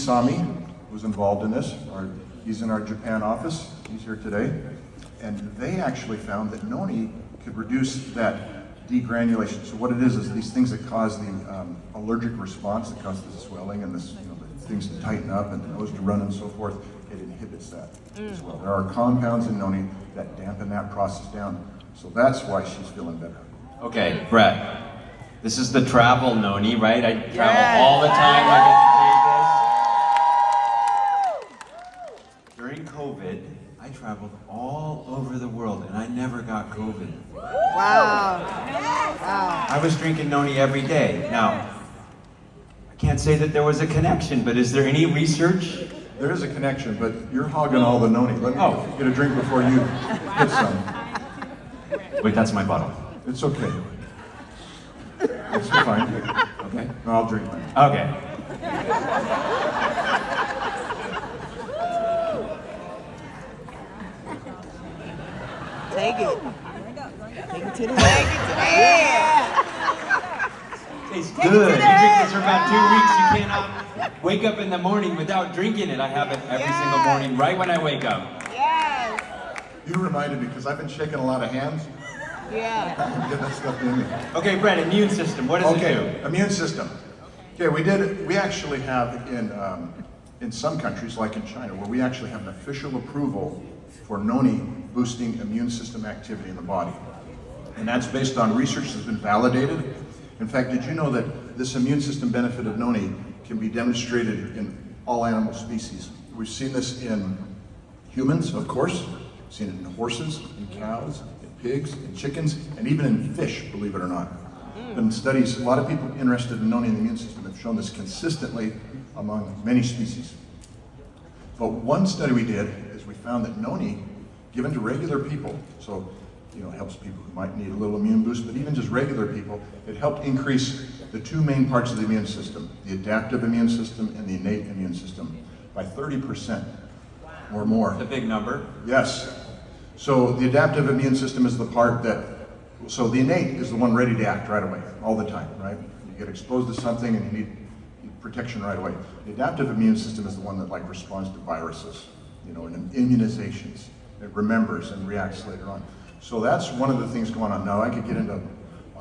Sami was involved in this. He's in our Japan office. He's here today. And they actually found that NONI could reduce that degranulation. So what it is these things that cause the allergic response, that cause the swelling and this, the things to tighten up and the nose to run and so forth, it inhibits that as well. There are compounds in NONI that dampen that process down. So that's why she's feeling better. Okay, Brett, this is the travel NONI, right? I travel all the time. I get to take this. During COVID, I traveled all over the world and I never got COVID. Wow. I was drinking NONI every day. Now, I can't say that there was a connection, but is there any research? There is a connection, but you're hogging all the NONI. Let me get a drink before you get some. Wait, that's my bottle. It's okay. It's fine. Okay. No, I'll drink mine. Okay. Take it. Take it to the head. Tastes good. You drink this for about 2 weeks. You cannot wake up in the morning without drinking it. I have it every single morning, right when I wake up. Yes. You reminded me because I've been shaking a lot of hands. Yeah. Get that stuff in me. Okay, Brett, immune system. What does it do? Immune system. Okay, we actually have in some countries, like in China, where we actually have an official approval for NONI boosting immune system activity in the body. And that's based on research that's been validated. In fact, did you know that this immune system benefit of NONI can be demonstrated in all animal species? We've seen this in humans, of course. We've seen it in horses, in cows, in pigs, in chickens, and even in fish, believe it or not. In studies, a lot of people interested in NONI and the immune system have shown this consistently among many species. But one study we did is we found that NONI, given to regular people, so it helps people who might need a little immune boost, but even just regular people, it helped increase the two main parts of the immune system, the adaptive immune system and the innate immune system, by 30% or more. It's a big number. Yes. So the adaptive immune system is the part so the innate is the one ready to act right away, all the time, right? You get exposed to something and you need protection right away. The adaptive immune system is the one that responds to viruses, and immunizations. It remembers and reacts later on. So that's one of the things going on. Now I could get into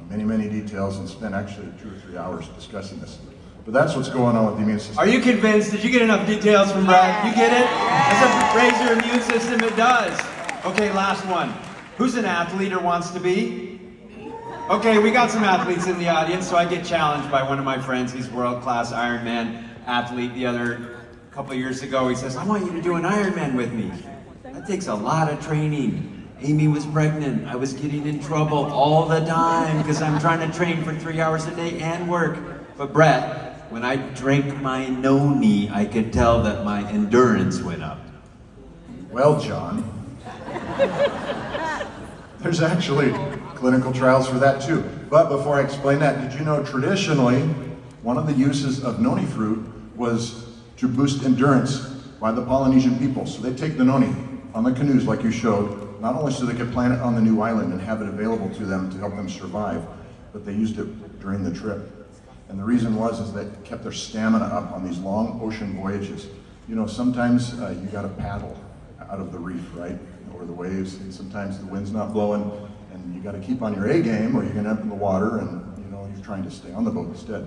many, many details and spend actually 2 or 3 hours discussing this. But that's what's going on with the immune system. Are you convinced? Did you get enough details from Brad? You get it? Does it raise your immune system? It does. Okay, last one. Who's an athlete or wants to be? Okay, we got some athletes in the audience, so I get challenged by one of my friends. He's world-class Ironman athlete. A couple of years ago, he says, I want you to do an Ironman with me. That takes a lot of training. Amy was pregnant. I was getting in trouble all the time because I'm trying to train for 3 hours a day and work. But Brett, when I drank my NONI, I could tell that my endurance went up. Well, John, there's actually clinical trials for that too. But before I explain that, did you know traditionally, one of the uses of NONI fruit was to boost endurance by the Polynesian people. So they take the NONI on the canoes like you showed, not only so they could plant it on the new island and have it available to them to help them survive, but they used it during the trip. And the reason is that it kept their stamina up on these long ocean voyages. Sometimes you gotta paddle out of the reef, right? Or the waves, and sometimes the wind's not blowing, and you gotta keep on your A game or you're gonna end up in the water and you're trying to stay on the boat instead.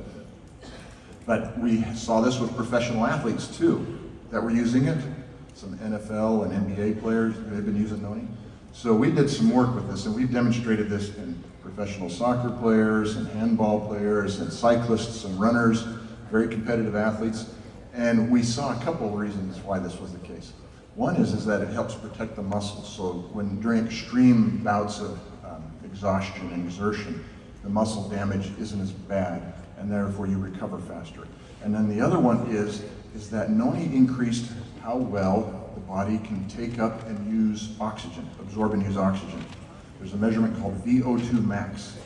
But we saw this with professional athletes too, that were using it. Some NFL and NBA players, they've been using NONI. So we did some work with this, and we've demonstrated this in professional soccer players and handball players and cyclists and runners, very competitive athletes. And we saw a couple of reasons why this was the case. One is that it helps protect the muscles. So during extreme bouts of exhaustion and exertion, the muscle damage isn't as bad, and therefore you recover faster. And then the other one is that NONI increased how well the body can take up and use oxygen, absorb and use oxygen. There's a measurement called VO2 max.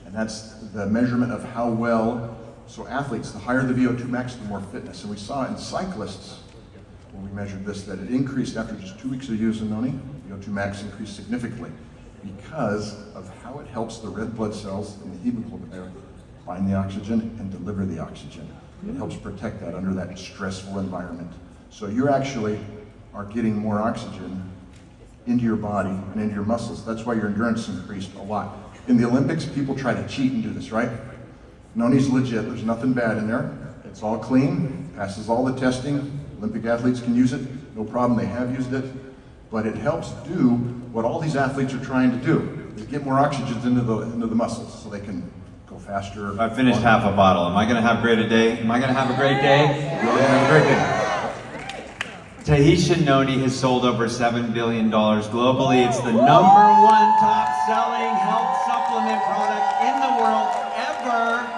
And that's the measurement of how well, so athletes, the higher the VO2 max, the more fitness. And we saw in cyclists, when we measured this, that it increased after just 2 weeks of using NONI, VO2 max increased significantly because of how it helps the red blood cells in the hemoglobin there find the oxygen and deliver the oxygen. It helps protect that under that stressful environment. So you actually are getting more oxygen into your body and into your muscles. That's why your endurance increased a lot. In the Olympics, people try to cheat and do this, right? NONI's legit, there's nothing bad in there. It's all clean, passes all the testing. Olympic athletes can use it, no problem, they have used it. But it helps do what all these athletes are trying to do. They get more oxygen into the muscles so they can go faster. I finished half a bottle. Am I going to have a great day? Am I going to have a great day? You'll have a great day. Tahitian Noni has sold over $7 billion globally. It's the #1 top-selling health supplement product in the world ever.